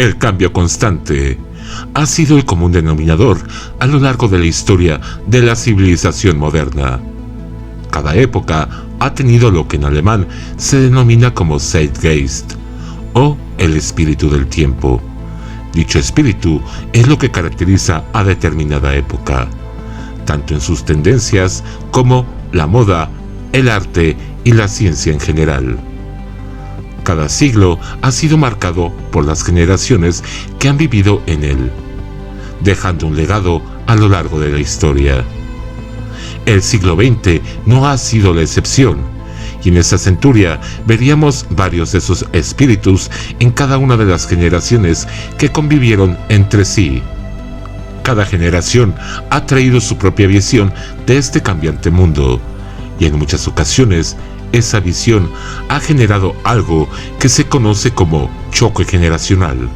El cambio constante ha sido el común denominador a lo largo de la historia de la civilización moderna. Cada época ha tenido lo que en alemán se denomina como Zeitgeist, o el espíritu del tiempo. Dicho espíritu es lo que caracteriza a determinada época, tanto en sus tendencias como la moda, el arte y la ciencia en general. Cada siglo ha sido marcado por las generaciones que han vivido en él, dejando un legado a lo largo de la historia. El siglo XX no ha sido la excepción, y en esa centuria veríamos varios de esos espíritus en cada una de las generaciones que convivieron entre sí. Cada generación ha traído su propia visión de este cambiante mundo, y en muchas ocasiones esa visión ha generado algo que se conoce como choque generacional.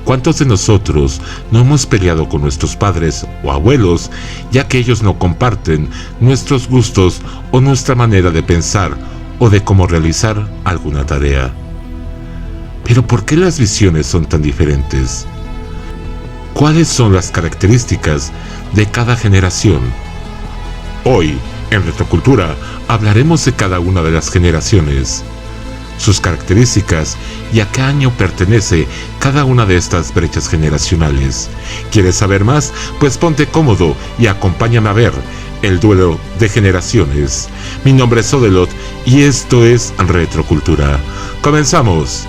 ¿Cuántos de nosotros no hemos peleado con nuestros padres o abuelos ya que ellos no comparten nuestros gustos o nuestra manera de pensar o de cómo realizar alguna tarea? Pero ¿por qué las visiones son tan diferentes? ¿Cuáles son las características de cada generación? Hoy, en Retrocultura, hablaremos de cada una de las generaciones, sus características y a qué año pertenece cada una de estas brechas generacionales. ¿Quieres saber más? Pues ponte cómodo y acompáñame a ver el duelo de generaciones. Mi nombre es Odelot y esto es Retrocultura. ¡Comenzamos!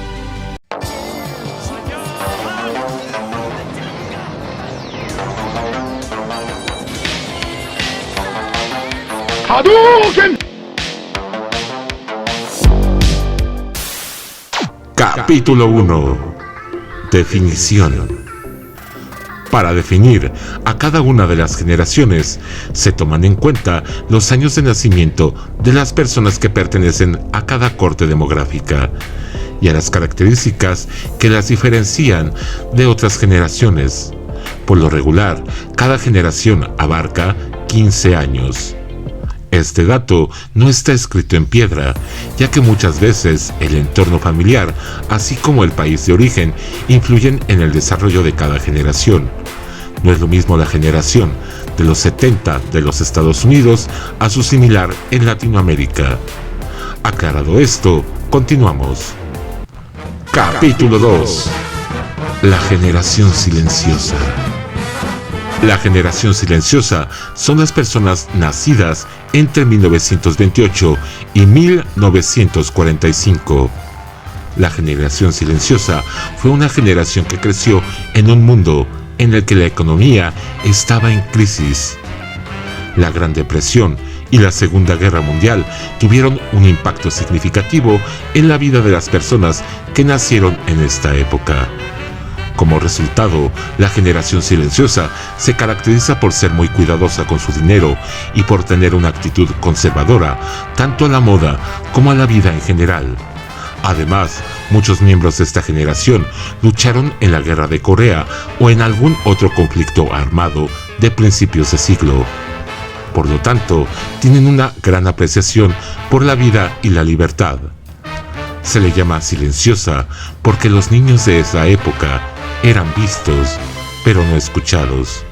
¡Hadouken! Capítulo 1. Definición. Para definir a cada una de las generaciones, se toman en cuenta los años de nacimiento de las personas que pertenecen a cada corte demográfica y a las características que las diferencian de otras generaciones. Por lo regular, cada generación abarca 15 años. Este dato no está escrito en piedra, ya que muchas veces el entorno familiar, así como el país de origen, influyen en el desarrollo de cada generación. No es lo mismo la generación de los 70 de los Estados Unidos a su similar en Latinoamérica. Aclarado esto, continuamos. Capítulo 2. La generación silenciosa. La generación silenciosa son las personas nacidas entre 1928 y 1945. La generación silenciosa fue una generación que creció en un mundo en el que la economía estaba en crisis. La Gran Depresión y la Segunda Guerra Mundial tuvieron un impacto significativo en la vida de las personas que nacieron en esta época. Como resultado, la generación silenciosa se caracteriza por ser muy cuidadosa con su dinero y por tener una actitud conservadora, tanto a la moda como a la vida en general. Además, muchos miembros de esta generación lucharon en la Guerra de Corea o en algún otro conflicto armado de principios de siglo. Por lo tanto, tienen una gran apreciación por la vida y la libertad. Se le llama silenciosa porque los niños de esa época eran vistos, pero no escuchados.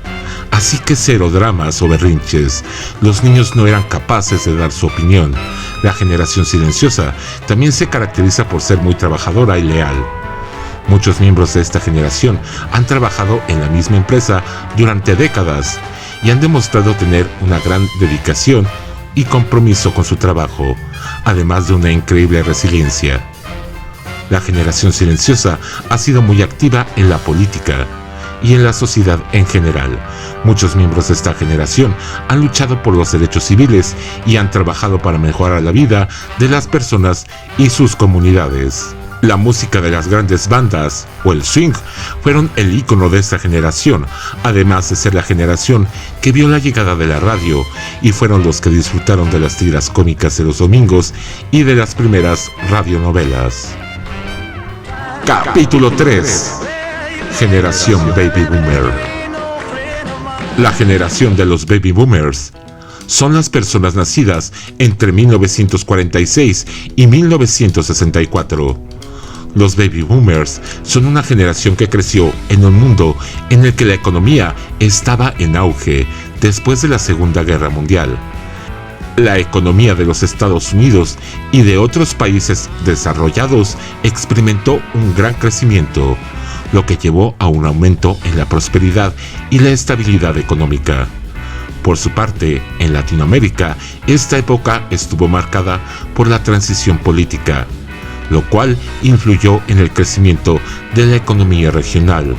Así que cero dramas o berrinches. Los niños no eran capaces de dar su opinión. La generación silenciosa también se caracteriza por ser muy trabajadora y leal. Muchos miembros de esta generación han trabajado en la misma empresa durante décadas y han demostrado tener una gran dedicación y compromiso con su trabajo, además de una increíble resiliencia. La generación silenciosa ha sido muy activa en la política y en la sociedad en general. Muchos miembros de esta generación han luchado por los derechos civiles y han trabajado para mejorar la vida de las personas y sus comunidades. La música de las grandes bandas o el swing fueron el ícono de esta generación, además de ser la generación que vio la llegada de la radio y fueron los que disfrutaron de las tiras cómicas de los domingos y de las primeras radionovelas. Capítulo 3. Generación Baby Boomer. La generación de los Baby Boomers son las personas nacidas entre 1946 y 1964. Los baby boomers son una generación que creció en un mundo en el que la economía estaba en auge después de la Segunda Guerra Mundial. La economía de los Estados Unidos y de otros países desarrollados experimentó un gran crecimiento, lo que llevó a un aumento en la prosperidad y la estabilidad económica. Por su parte, en Latinoamérica, esta época estuvo marcada por la transición política, lo cual influyó en el crecimiento de la economía regional.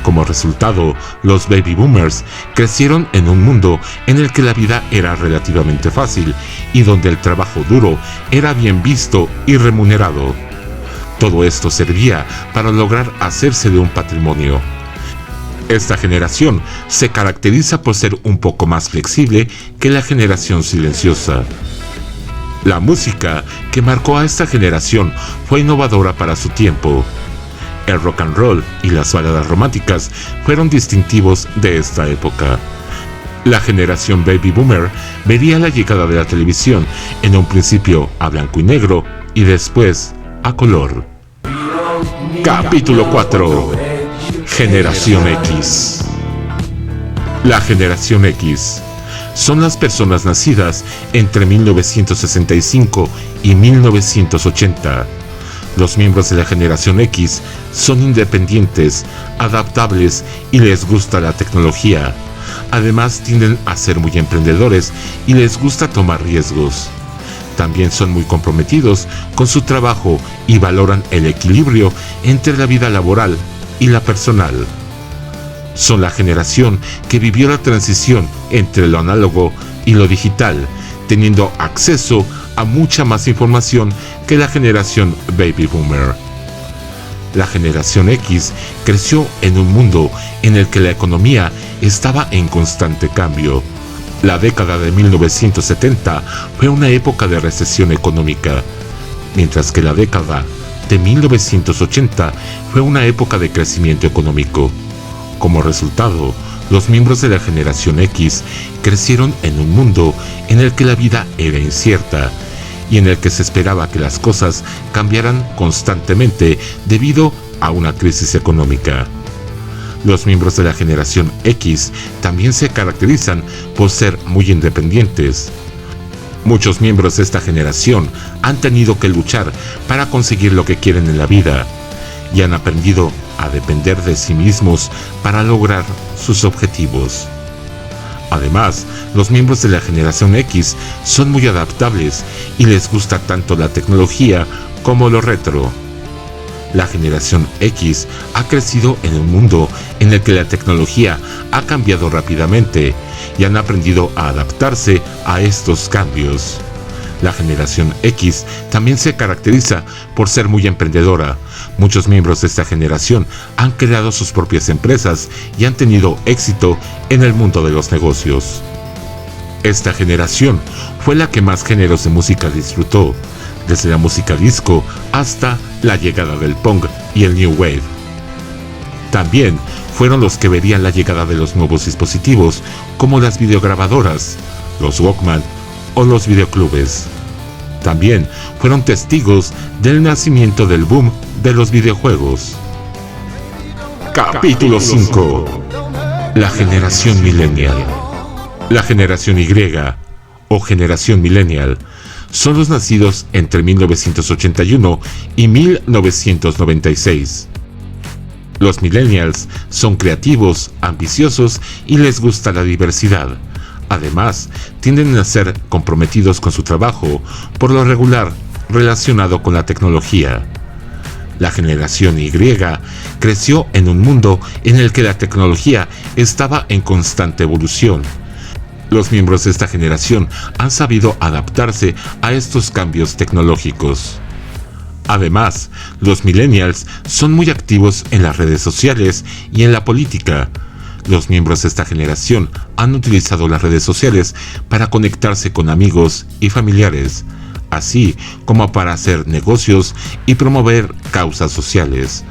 Como resultado, los baby boomers crecieron en un mundo en el que la vida era relativamente fácil y donde el trabajo duro era bien visto y remunerado. Todo esto servía para lograr hacerse de un patrimonio. Esta generación se caracteriza por ser un poco más flexible que la generación silenciosa. La música que marcó a esta generación fue innovadora para su tiempo. El rock and roll y las baladas románticas fueron distintivos de esta época. La generación baby boomer vería la llegada de la televisión en un principio a blanco y negro y después a color. Capítulo 4. Generación X. La generación X son las personas nacidas entre 1965 y 1980. Los miembros de la generación X son independientes, adaptables y les gusta la tecnología. Además, tienden a ser muy emprendedores y les gusta tomar riesgos. También son muy comprometidos con su trabajo y valoran el equilibrio entre la vida laboral y la personal. Son la generación que vivió la transición entre lo análogo y lo digital, teniendo acceso a mucha más información que la generación baby boomer. La generación X creció en un mundo en el que la economía estaba en constante cambio. La década de 1970 fue una época de recesión económica, mientras que la década de 1980 fue una época de crecimiento económico. Como resultado, los miembros de la generación X crecieron en un mundo en el que la vida era incierta y en el que se esperaba que las cosas cambiaran constantemente debido a una crisis económica. Los miembros de la generación X también se caracterizan por ser muy independientes. Muchos miembros de esta generación han tenido que luchar para conseguir lo que quieren en la vida y han aprendido a depender de sí mismos para lograr sus objetivos. Además, los miembros de la generación X son muy adaptables y les gusta tanto la tecnología como lo retro. La generación X ha crecido en un mundo en el que la tecnología ha cambiado rápidamente y han aprendido a adaptarse a estos cambios. La generación X también se caracteriza por ser muy emprendedora. Muchos miembros de esta generación han creado sus propias empresas y han tenido éxito en el mundo de los negocios. Esta generación fue la que más géneros de música disfrutó, desde la música disco hasta la llegada del punk y el new wave. También fueron los que verían la llegada de los nuevos dispositivos como las videograbadoras, los Walkman o los videoclubes. También fueron testigos del nacimiento del boom de los videojuegos. Capítulo 5. La generación millennial. La generación Y o generación millennial son los nacidos entre 1981 y 1996. Los millennials son creativos, ambiciosos y les gusta la diversidad. Además, tienden a ser comprometidos con su trabajo, por lo regular relacionado con la tecnología. La generación Y creció en un mundo en el que la tecnología estaba en constante evolución. Los miembros de esta generación han sabido adaptarse a estos cambios tecnológicos. Además, los millennials son muy activos en las redes sociales y en la política. Los miembros de esta generación han utilizado las redes sociales para conectarse con amigos y familiares, así como para hacer negocios y promover causas sociales,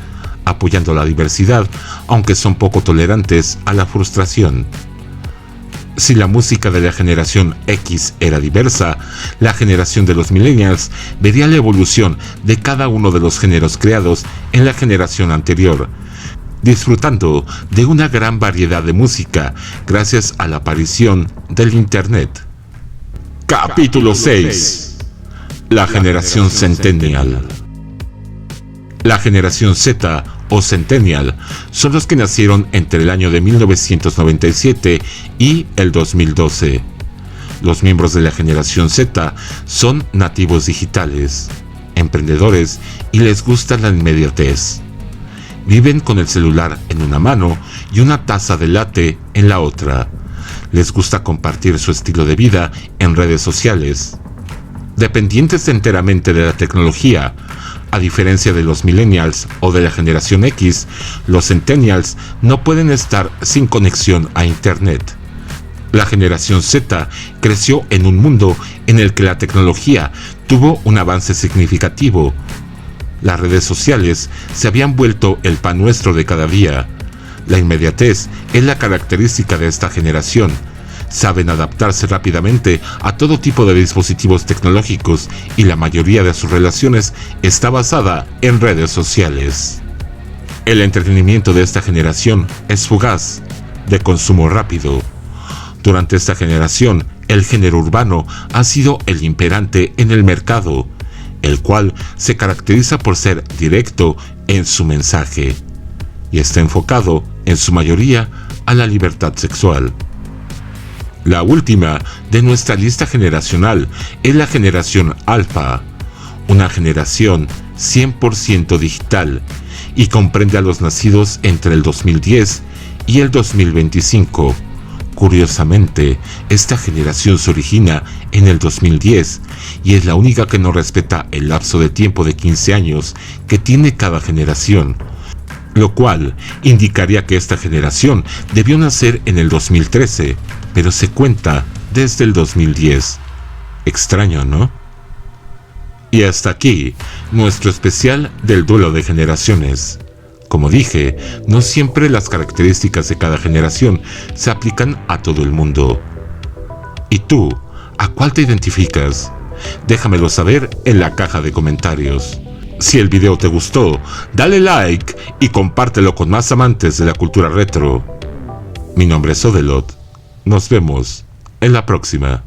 apoyando la diversidad, aunque son poco tolerantes a la frustración. Si la música de la generación X era diversa, la generación de los millennials vería la evolución de cada uno de los géneros creados en la generación anterior, disfrutando de una gran variedad de música gracias a la aparición del Internet. Capítulo 6. La generación Centennial. La generación Z o Centennial son los que nacieron entre el año de 1997 y el 2012. Los miembros de la generación Z son nativos digitales, emprendedores y les gusta la inmediatez. Viven con el celular en una mano y una taza de latte en la otra. Les gusta compartir su estilo de vida en redes sociales. Dependientes enteramente de la tecnología, a diferencia de los millennials o de la generación X, los centennials no pueden estar sin conexión a Internet. La generación Z creció en un mundo en el que la tecnología tuvo un avance significativo. Las redes sociales se habían vuelto el pan nuestro de cada día. La inmediatez es la característica de esta generación. Saben adaptarse rápidamente a todo tipo de dispositivos tecnológicos y la mayoría de sus relaciones está basada en redes sociales. El entretenimiento de esta generación es fugaz, de consumo rápido. Durante esta generación, el género urbano ha sido el imperante en el mercado, el cual se caracteriza por ser directo en su mensaje y está enfocado, en su mayoría, a la libertad sexual. La última de nuestra lista generacional es la generación Alfa, una generación 100% digital y comprende a los nacidos entre el 2010 y el 2025. Curiosamente, esta generación se origina en el 2010 y es la única que no respeta el lapso de tiempo de 15 años que tiene cada generación, lo cual indicaría que esta generación debió nacer en el 2013, pero se cuenta desde el 2010. Extraño, ¿no? Y hasta aquí, nuestro especial del duelo de generaciones. Como dije, no siempre las características de cada generación se aplican a todo el mundo. ¿Y tú, a cuál te identificas? Déjamelo saber en la caja de comentarios. Si el video te gustó, dale like y compártelo con más amantes de la cultura retro. Mi nombre es Odelot. Nos vemos en la próxima.